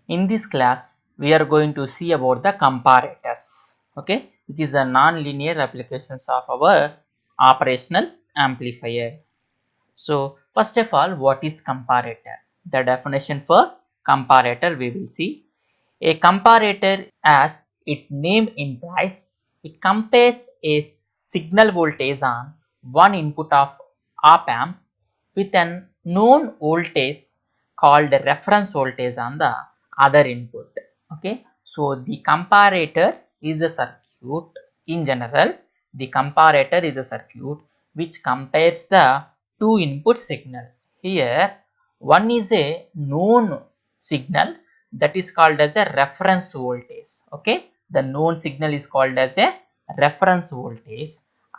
In this class, we are going to see about the comparators, okay, which is a non-linear applications of our operational amplifier. So, first of all, what is comparator? The definition for comparator we will see. A comparator, as its name implies, it compares a signal voltage on one input of op-amp with an known voltage called reference voltage on the other input. Okay, so the comparator is a circuit. In general, the comparator is a circuit which compares the two input signal. Here, one is a known signal that is called as a reference voltage. Okay, the known signal is called as a reference voltage,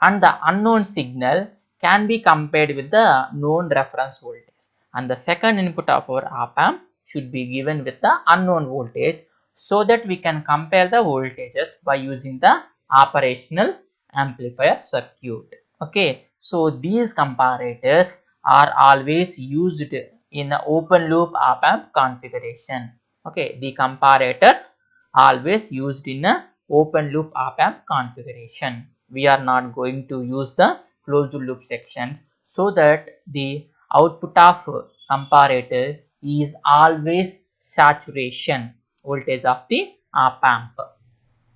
and the unknown signal can be compared with the known reference voltage, and the second input of our op-amp should be given with the unknown voltage, so that we can compare the voltages by using the operational amplifier circuit. Okay, so these comparators are always used in a open loop op-amp configuration. Okay, the comparators always used in a open loop op-amp configuration. We are not going to use the closed loop sections, so that the output of comparator is always saturation voltage of the op-amp.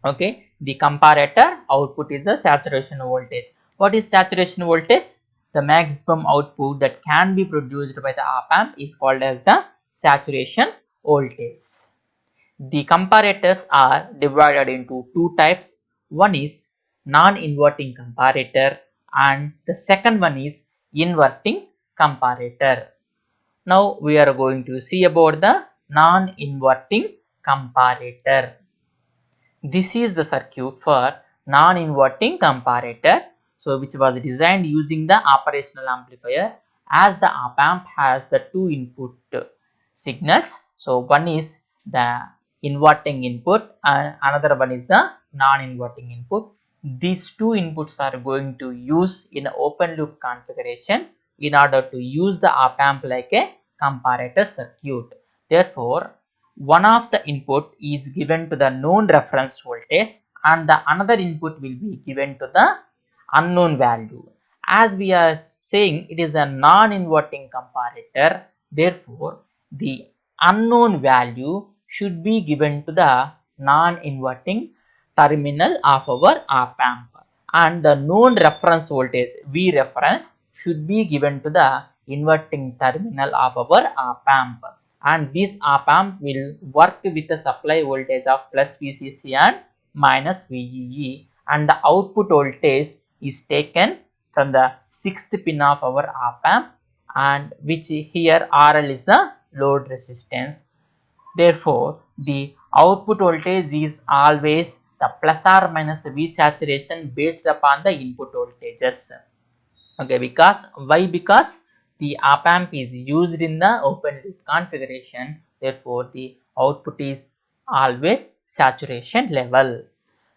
Okay, the comparator output is the saturation voltage. What is saturation voltage? The maximum output that can be produced by the op-amp is called as the saturation voltage. The comparators are divided into two types. One is non-inverting comparator and the second one is inverting comparator. Now we are going to see about the non-inverting comparator. This is the circuit for non-inverting comparator, so which was designed using the operational amplifier, as the op-amp has the two input signals. So one is the inverting input and another one is the non-inverting input. These two inputs are going to use in an open loop configuration in order to use the op-amp like a comparator circuit. Therefore, one of the input is given to the known reference voltage and the another input will be given to the unknown value. As we are saying, it is a non-inverting comparator, therefore the unknown value should be given to the non-inverting terminal of our op-amp, and the known reference voltage V reference should be given to the inverting terminal of our op-amp, and this op-amp will work with a supply voltage of plus VCC and minus VEE, and the output voltage is taken from the 6th pin of our op-amp, and which here RL is the load resistance. Therefore, the output voltage is always the plus or minus V saturation based upon the input voltages. Okay, because why? Because the op-amp is used in the open loop configuration, therefore the output is always saturation level.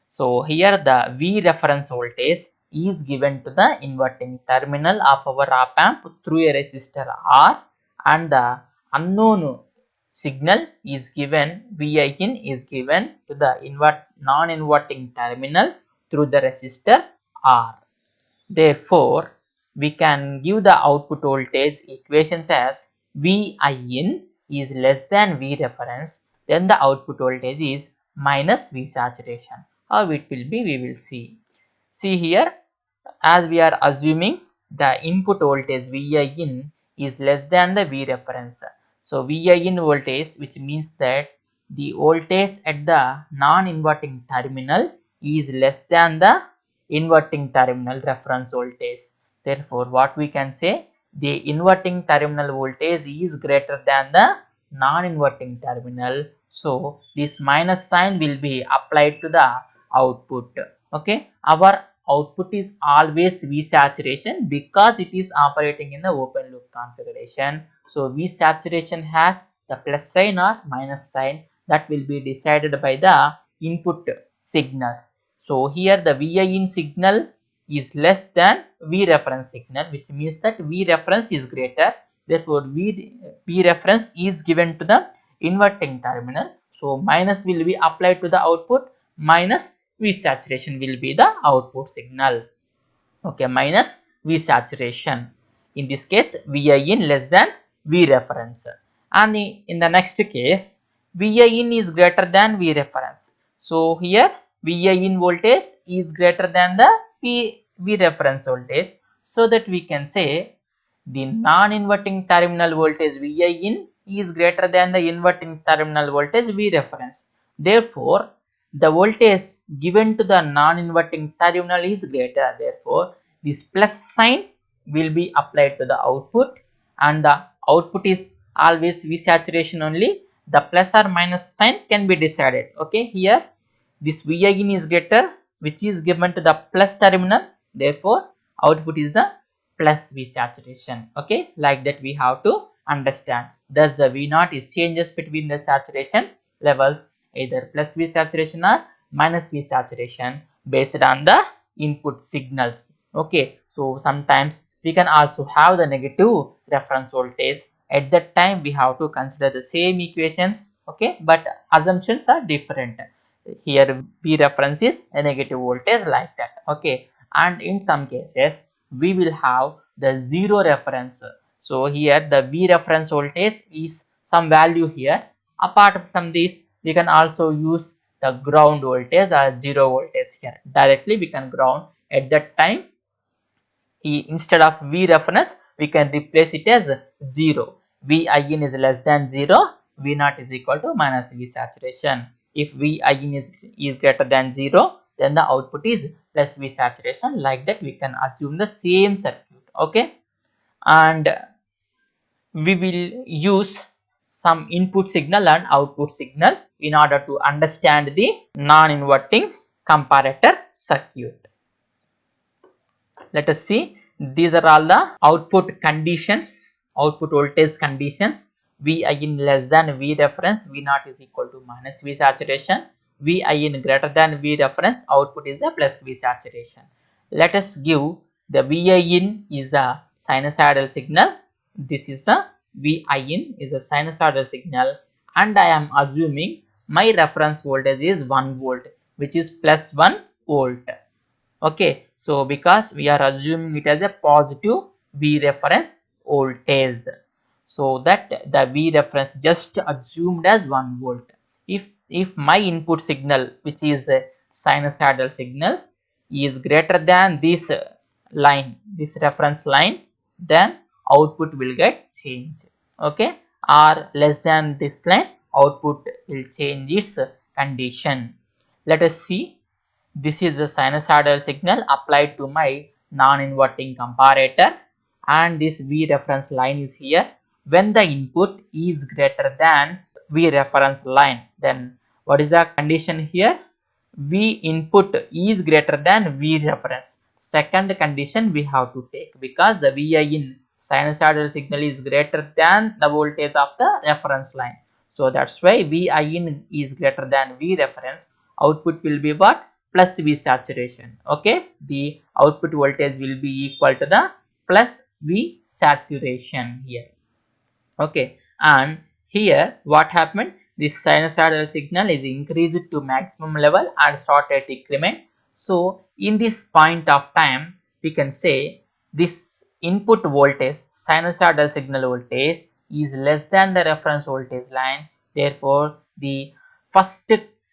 So here the V reference voltage is given to the inverting terminal of our op-amp through a resistor R, and the unknown signal is given, Vin is given to the non-inverting terminal through the resistor R. Therefore, we can give the output voltage equations as Vin is less than V reference, then the output voltage is minus V saturation. How it will be, we will see. See here, as we are assuming the input voltage Vin is less than the V reference. So Vin voltage, which means that the voltage at the non-inverting terminal is less than the inverting terminal reference voltage. Therefore, what we can say, the inverting terminal voltage is greater than the non-inverting terminal. So this minus sign will be applied to the output. Okay, our output is always V saturation because it is operating in the open loop configuration. So V saturation has the plus sign or minus sign, that will be decided by the input signals. So here the Vin signal is less than V reference signal, which means that V reference is greater. Therefore V reference is given to the inverting terminal. So minus will be applied to the output, minus V saturation will be the output signal. Okay, minus V saturation. In this case, Vi in less than V reference. And in the next case, Vi in is greater than V reference. So here Vi in voltage is greater than the V reference voltage. So that we can say the non-inverting terminal voltage Vi in is greater than the inverting terminal voltage V reference. Therefore, the voltage given to the non-inverting terminal is greater. Therefore, this plus sign will be applied to the output, and the output is always V saturation only. The plus or minus sign can be decided. Okay, here this Vi in is greater, which is given to the plus terminal. Therefore, output is the plus V saturation. Okay, like that we have to understand. Thus, the V naught is changes between the saturation levels, either plus V saturation or minus V saturation based on the input signals. Okay, so sometimes we can also have the negative reference voltage. At that time, we have to consider the same equations. Okay, but assumptions are different. Here V reference is a negative voltage like that. Okay, and in some cases we will have the zero reference. So here the V reference voltage is some value here. Apart from this, we can also use the ground voltage or zero voltage here. Directly we can ground. At that time, instead of V reference, we can replace it as 0. V in is less than 0, V naught is equal to minus V saturation. If V in is greater than 0, then the output is plus V saturation. Like that, we can assume the same circuit. Okay, and we will use some input signal and output signal in order to understand the non-inverting comparator circuit. Let us see, these are all the output conditions, output voltage conditions. Vi in less than V reference, V naught is equal to minus V saturation. Vi in greater than V reference, output is a plus V saturation. Let us give the Vi in is the sinusoidal signal. This is a Vi in is a sinusoidal signal, and I am assuming my reference voltage is 1 volt, which is plus 1 volt. Okay, so because we are assuming it as a positive V reference voltage, so that the V reference just assumed as 1 volt. If my input signal, which is a sinusoidal signal, is greater than this line, this reference line, then output will get changed. Okay, or less than this line, output will change its condition. Let us see, this is a sinusoidal signal applied to my non-inverting comparator, and this V reference line is here. When the input is greater than V reference line, then what is the condition here? V input is greater than V reference. Second condition we have to take, because the Vi in sinusoidal signal is greater than the voltage of the reference line. So that's why Vi in is greater than V reference. Output will be what? Plus V saturation. Okay, the output voltage will be equal to the plus V saturation here. Okay, and here what happened? This sinusoidal signal is increased to maximum level and started decrement. So in this point of time, we can say this input voltage, sinusoidal signal voltage, is less than the reference voltage line. Therefore, the first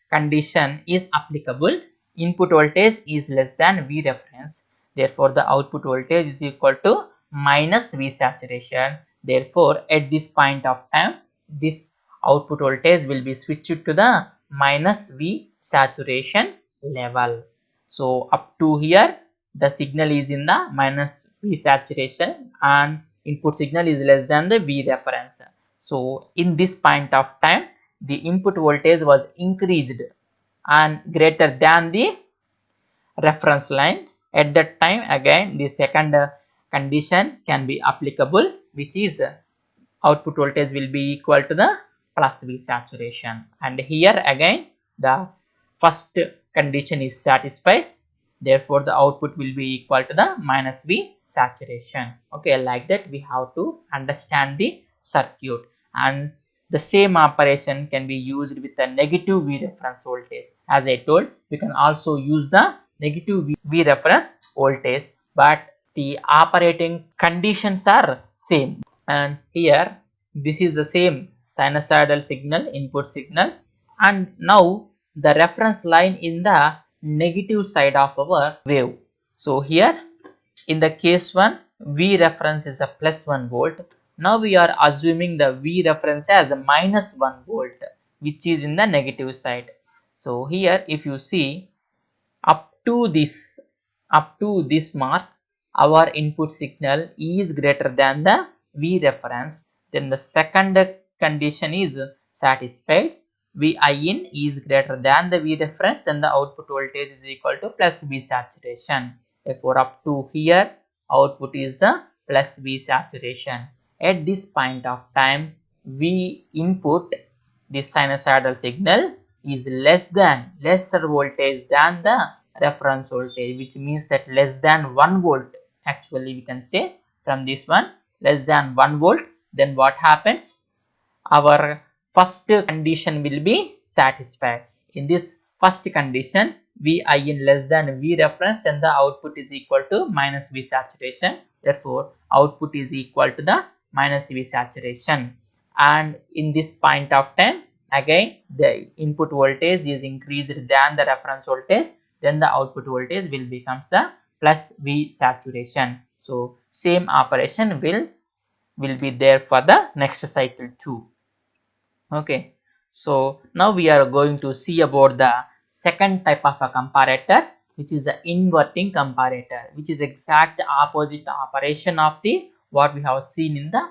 condition is applicable. Input voltage is less than V reference. Therefore, the output voltage is equal to minus V saturation. Therefore, at this point of time, this output voltage will be switched to the minus V saturation level. So, up to here, the signal is in the minus V saturation and input signal is less than the V reference. So, in this point of time, the input voltage was increased and greater than the reference line. At that time, again the second condition can be applicable, which is output voltage will be equal to the plus V saturation, and here again the first condition is satisfied. Therefore, the output will be equal to the minus V saturation. Okay, like that we have to understand the circuit, and the same operation can be used with the negative V reference voltage. As I told, we can also use the negative V reference voltage, but the operating conditions are same. And here this is the same sinusoidal signal, input signal, and now the reference line in the negative side of our wave. So here in the case 1, V reference is a plus 1 volt. Now we are assuming the V reference as a minus 1 volt, which is in the negative side. So here if you see, up to this mark, our input signal is greater than the V reference. Then the second condition is satisfied. Vi in is greater than the V reference, then the output voltage is equal to plus V saturation. Therefore, up to here, output is the plus V saturation. At this point of time, V input, the sinusoidal signal, is lesser voltage than the reference voltage, which means that less than 1 volt. Actually, we can say from this one, less than 1 volt. Then what happens? Our first condition will be satisfied. In this first condition, Vi in less than V reference, then the output is equal to minus V saturation. Therefore, output is equal to the minus V saturation. And in this point of time, again the input voltage is increased than the reference voltage, then the output voltage will becomes the plus V saturation. So same operation will be there for the next cycle too. Okay, so now we are going to see about the second type of a comparator, which is the inverting comparator, which is exact opposite operation of the what we have seen in the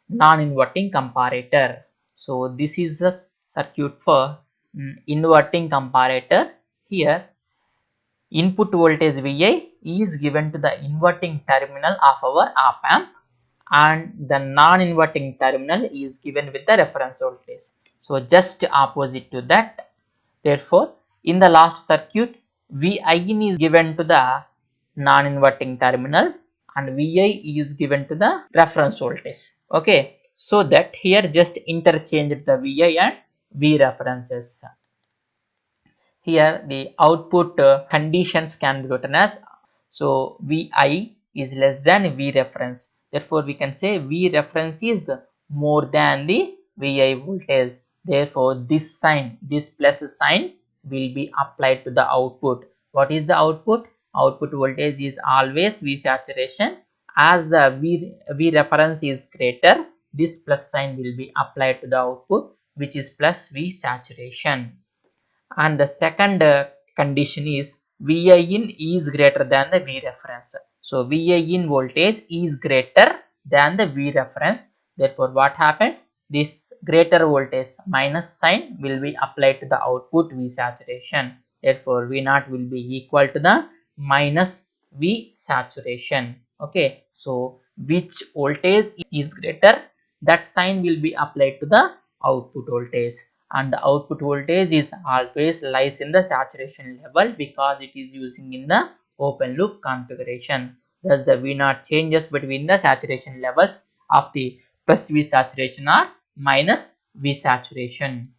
non-inverting comparator. So this is the circuit for inverting comparator. Here input voltage Vi is given to the inverting terminal of our op amp, and the non-inverting terminal is given with the reference voltage. So just opposite to that. Therefore, in the last circuit, Vin is given to the non-inverting terminal and Vi is given to the reference voltage. Okay, so that here just interchange the Vi and V references. Here the output conditions can be written as, so Vi is less than V reference. Therefore, we can say V reference is more than the Vi voltage. Therefore, this sign, this plus sign will be applied to the output. What is the output? Output voltage is always V saturation. As the V reference is greater, this plus sign will be applied to the output, which is plus V saturation. And the second condition is Vi in is greater than the V reference. So Vi in voltage is greater than the V reference. Therefore, what happens? This greater voltage minus sign will be applied to the output V saturation. Therefore, V naught will be equal to the minus V saturation. Okay, so which voltage is greater, that sign will be applied to the output voltage, and the output voltage is always lies in the saturation level because it is using in the open loop configuration. Thus the V naught changes between the saturation levels of the plus V saturation or minus V saturation.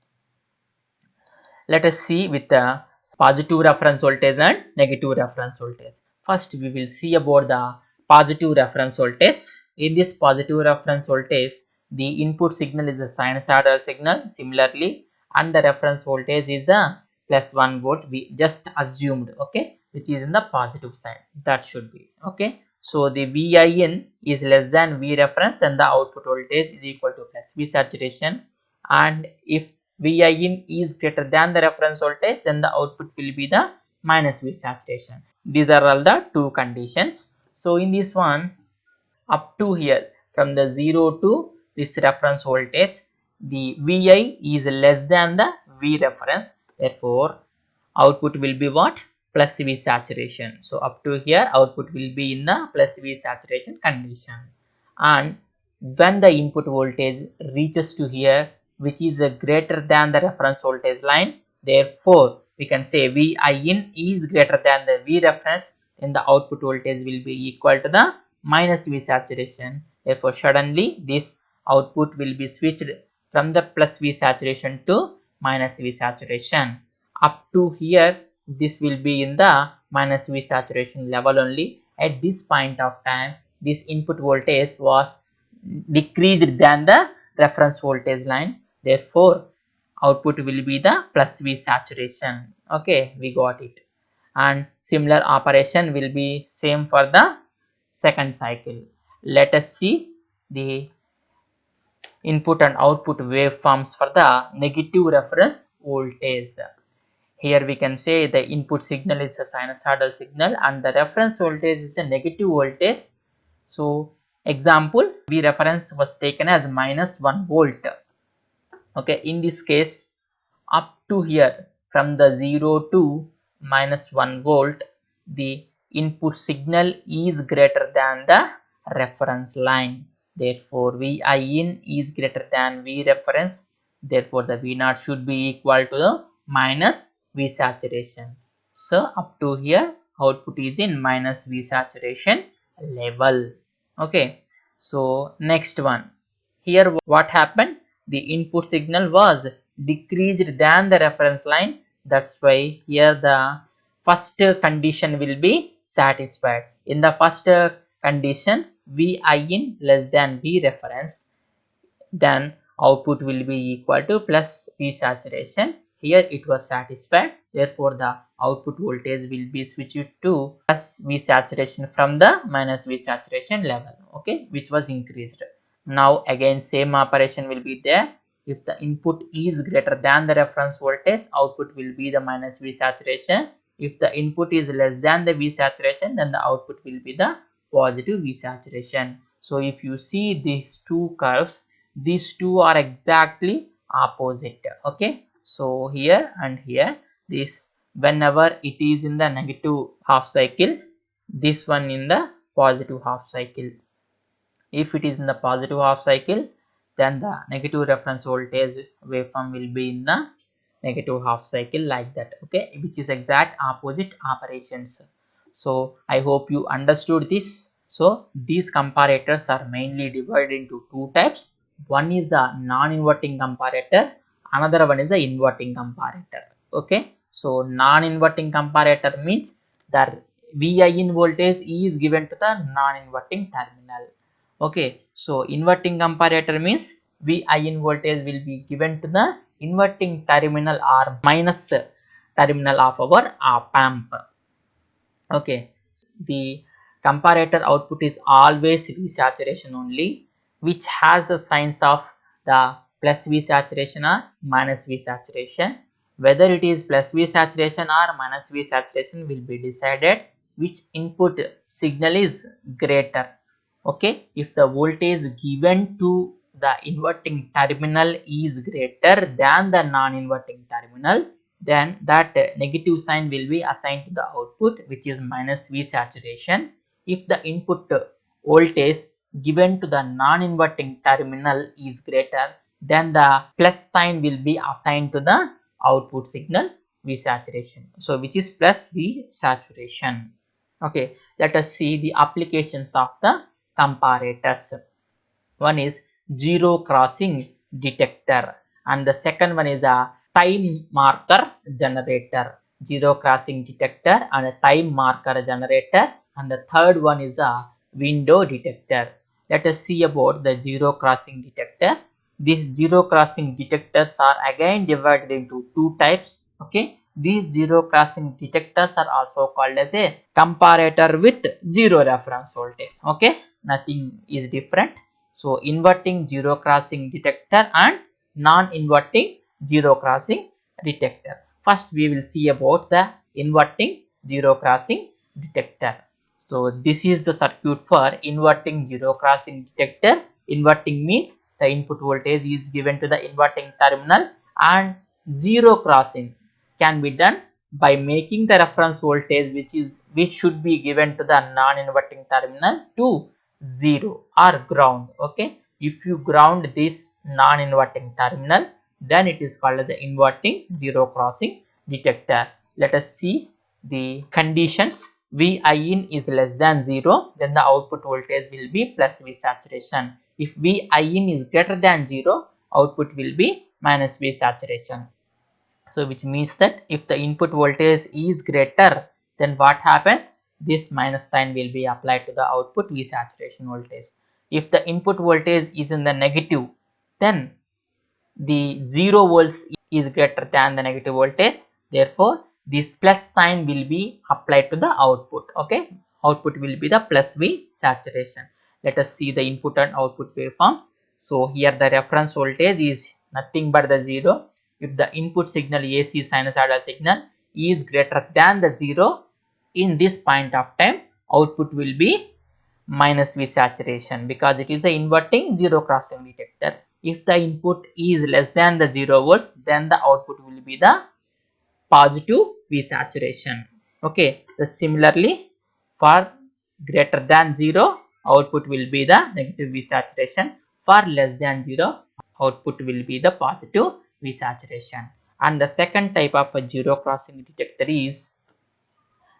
Let us see with the positive reference voltage and negative reference voltage. First we will see about the positive reference voltage. In this positive reference voltage, the input signal is a sinusoidal signal similarly, and the reference voltage is a plus 1 volt. We just assumed, okay, which is in the positive side. That should be okay. So the Vin is less than V reference, then the output voltage is equal to plus V saturation, and if Vin is greater than the reference voltage, then the output will be the minus V saturation. These are all the two conditions. So in this one, up to here, from the 0 to this reference voltage, the Vi is less than the V reference. Therefore, output will be what? Plus V saturation. So up to here, output will be in the plus V saturation condition. And when the input voltage reaches to here, which is greater than the reference voltage line, therefore we can say Vin is greater than the V reference, then the output voltage will be equal to the minus V saturation. Therefore, suddenly this output will be switched from the plus V saturation to minus V saturation. Up to here, this will be in the minus V saturation level only. At this point of time, this input voltage was decreased than the reference voltage line. Therefore, output will be the plus V saturation. Okay, we got it. And similar operation will be same for the second cycle. Let us see the input and output waveforms for the negative reference voltage. Here we can say the input signal is a sinusoidal signal and the reference voltage is a negative voltage. So example, V reference was taken as minus 1 volt. Okay, in this case, up to here from the 0 to minus 1 volt, the input signal is greater than the reference line. Therefore, Vi in is greater than V reference. Therefore, the V naught should be equal to the minus V saturation. So, up to here, output is in minus V saturation level. Okay. So, next one. Here, what happened? The input signal was decreased than the reference line. That's why here the first condition will be satisfied. In the first condition, Vi in less than V reference, then output will be equal to plus V saturation. Here it was satisfied. Therefore, the output voltage will be switched to plus V saturation from the minus V saturation level. Okay, which was increased. Now again same operation will be there. If the input is greater than the reference voltage, output will be the minus V saturation. If the input is less than the V saturation, then the output will be the positive V saturation. So if you see these two curves, these two are exactly opposite. Okay, so here and here, this whenever it is in the negative half cycle, this one in the positive half cycle. If it is in the positive half cycle, then the negative reference voltage waveform will be in the negative half cycle like that. Okay, which is exact opposite operations. So I hope you understood this. So these comparators are mainly divided into two types. One is the non-inverting comparator, another one is the inverting comparator. Okay, so non-inverting comparator means the VIN voltage is given to the non-inverting terminal. Okay, so inverting comparator means VIN voltage will be given to the inverting terminal or minus terminal of our op amp. Okay, the comparator output is always V saturation only, which has the signs of the plus V saturation or minus V saturation. Whether it is plus V saturation or minus V saturation will be decided which input signal is greater. Okay, if the voltage given to the inverting terminal is greater than the non-inverting terminal, then that negative sign will be assigned to the output, which is minus V saturation. If the input voltage given to the non-inverting terminal is greater, then the plus sign will be assigned to the output signal V saturation. So which is plus V saturation. Okay, let us see the applications of the comparators. One is zero crossing detector and the second one is the time marker generator. Zero crossing detector and a time marker generator, and the third one is a window detector. Let us see about the zero crossing detector. These zero crossing detectors are again divided into two types. Okay, these zero crossing detectors are also called as a comparator with zero reference voltage. Okay, nothing is different. So inverting zero crossing detector and non-inverting zero crossing detector. First we will see about the inverting zero crossing detector. So this is the circuit for inverting zero crossing detector. Inverting means the input voltage is given to the inverting terminal and zero crossing can be done by making the reference voltage which should be given to the non-inverting terminal to 0 or ground. Okay, if you ground this non-inverting terminal, then it is called as the inverting zero crossing detector. Let us see the conditions. VIN is less than 0, then the output voltage will be plus V saturation. If VIN is greater than 0, output will be minus V saturation. So which means that if the input voltage is greater, then what happens? This minus sign will be applied to the output V saturation voltage. If the input voltage is in the negative, then the 0 volts is greater than the negative voltage. Therefore, this plus sign will be applied to the output. Okay, output will be the plus V saturation. Let us see the input and output waveforms. So here the reference voltage is nothing but the 0. If the input signal AC sinusoidal signal is greater than the 0 in this point of time, output will be minus V saturation because it is a inverting zero crossing detector. If the input is less than the 0 volts, then the output will be the positive V saturation. Okay, similarly for greater than 0, output will be the negative V saturation. For less than 0, output will be the positive V saturation. And the second type of a zero crossing detector is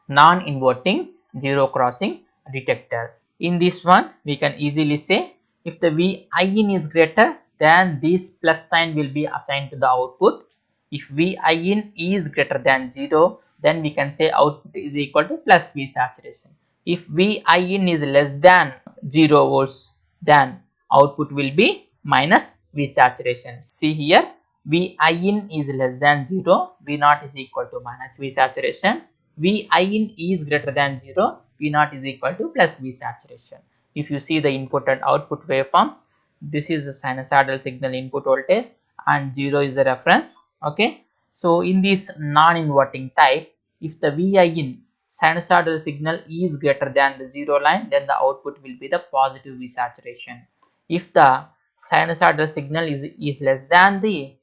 non-inverting zero crossing detector. In this one, we can easily say if the Vin is greater, then this plus sign will be assigned to the output. If Vin is greater than 0, then we can say output is equal to plus V saturation. If Vin is less than 0 volts, then output will be minus V saturation. See here, Vin is less than 0, V0 is equal to minus V saturation. Vin is greater than 0, V0 is equal to plus V saturation. If you see the input and output waveforms, this is a sinusoidal signal input voltage and 0 is the reference. Okay, so in this non-inverting type, if the Vin sinusoidal signal is greater than the 0 line, then the output will be the positive V saturation. If the sinusoidal signal is less than the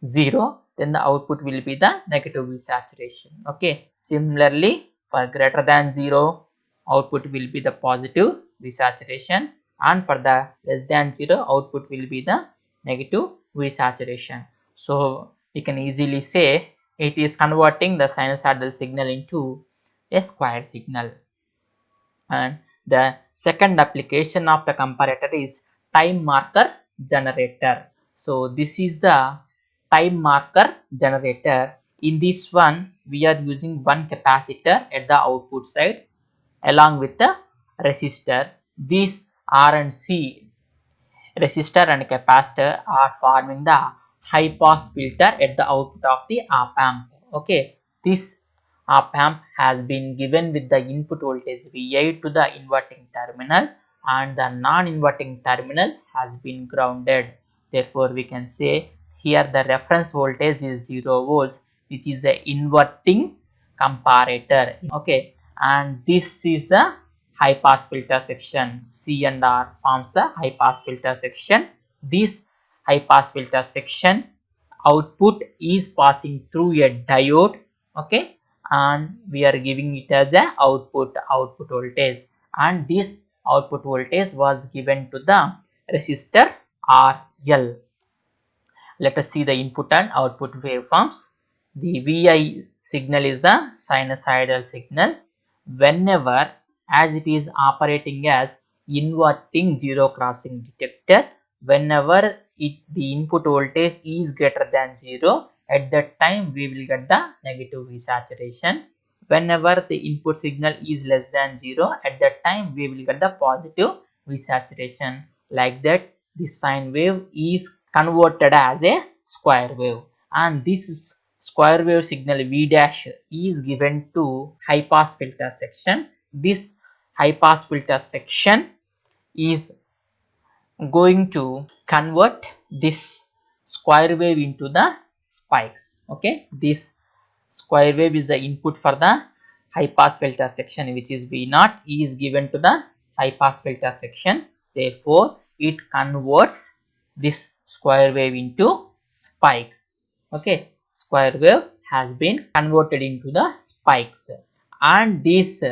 0, then the output will be the negative V saturation. Okay, similarly for greater than 0, output will be the positive V saturation, and for the less than 0, output will be the negative V saturation. So we can easily say it is converting the sinusoidal signal into a square signal. And the second application of the comparator is time marker generator. So this is the time marker generator. In this one, we are using one capacitor at the output side along with the resistor. These R and C resistor and capacitor are forming the high pass filter at the output of the op amp. Okay, this op amp has been given with the input voltage Vi to the inverting terminal, and the non-inverting terminal has been grounded. Therefore we can say here the reference voltage is 0 volts, which is a inverting comparator. Okay, and this is a high pass filter section. C and R forms the high pass filter section. This high pass filter section output is passing through a diode. Okay, and we are giving it as a output voltage, and this output voltage was given to the resistor RL. Let us see the input and output waveforms. The Vi signal is the sinusoidal signal. Whenever as it is operating as inverting zero crossing detector, whenever the input voltage is greater than 0, at that time we will get the negative V saturation. Whenever the input signal is less than 0, at that time we will get the positive V saturation. Like that, the sine wave is converted as a square wave, and this square wave signal V dash is given to high pass filter section. This high pass filter section is going to convert this square wave into the spikes. Okay, this square wave is the input for the high pass filter section, which is V0 is given to the high pass filter section. Therefore it converts this square wave into spikes. Okay, square wave has been converted into the spikes, and this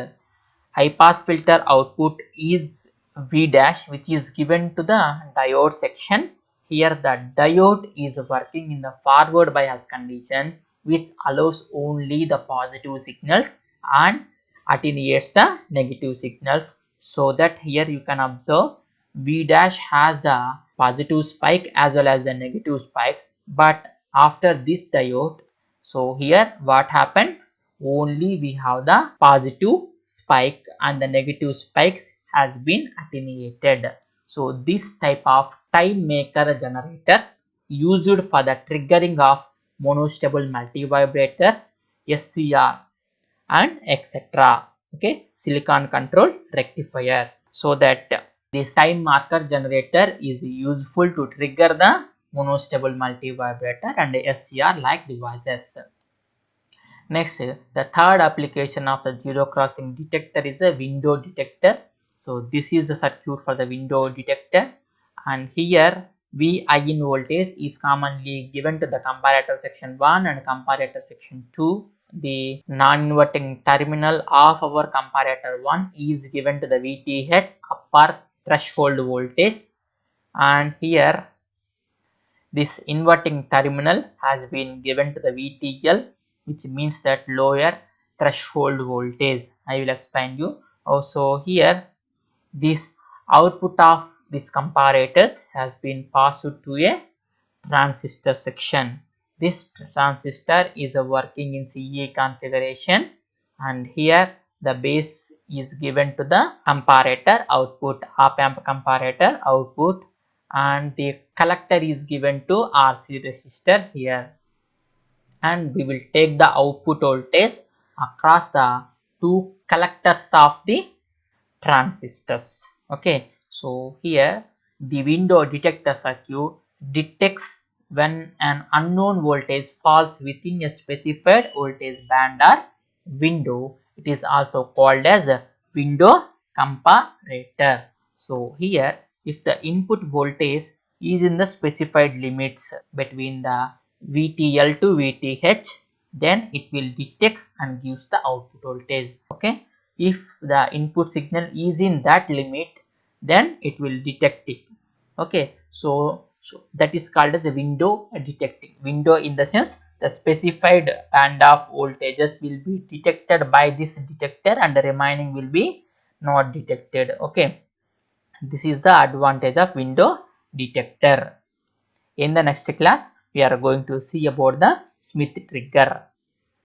high pass filter output is V dash, which is given to the diode section. Here the diode is working in the forward bias condition, which allows only the positive signals and attenuates the negative signals. So that here you can observe V dash has the positive spike as well as the negative spikes, but after this diode, so here what happened, only we have the positive spike and the negative spikes has been attenuated. So this type of time maker generators used for the triggering of monostable multivibrators, SCR, and etc. Okay, silicon control rectifier. So that this time marker generator is useful to trigger the monostable multivibrator and SCR like devices. Next, the third application of the zero crossing detector is a window detector. So this is the circuit for the window detector, and here V in voltage is commonly given to the comparator section 1 and comparator section 2. The non-inverting terminal of our comparator 1 is given to the VTH upper threshold voltage, and here this inverting terminal has been given to the VTL, which means that lower threshold voltage. I will explain you. Also here this output of this comparators has been passed to a transistor section. This transistor is working in CE configuration, and here the base is given to the comparator output, op amp comparator output, and the collector is given to RC resistor here, and we will take the output voltage across the two collectors of the transistors. Okay, so here the window detector circuit detects when an unknown voltage falls within a specified voltage band or window. It is also called as a window comparator. So here if the input voltage is in the specified limits between the VTL to VTH, then it will detect and gives the output voltage. Okay, if the input signal is in that limit, then it will detect it. Okay, so that is called as a window detecting. Window in the sense the specified band of voltages will be detected by this detector and the remaining will be not detected. Okay, this is the advantage of window detector. In the next class we are going to see about the Smith trigger.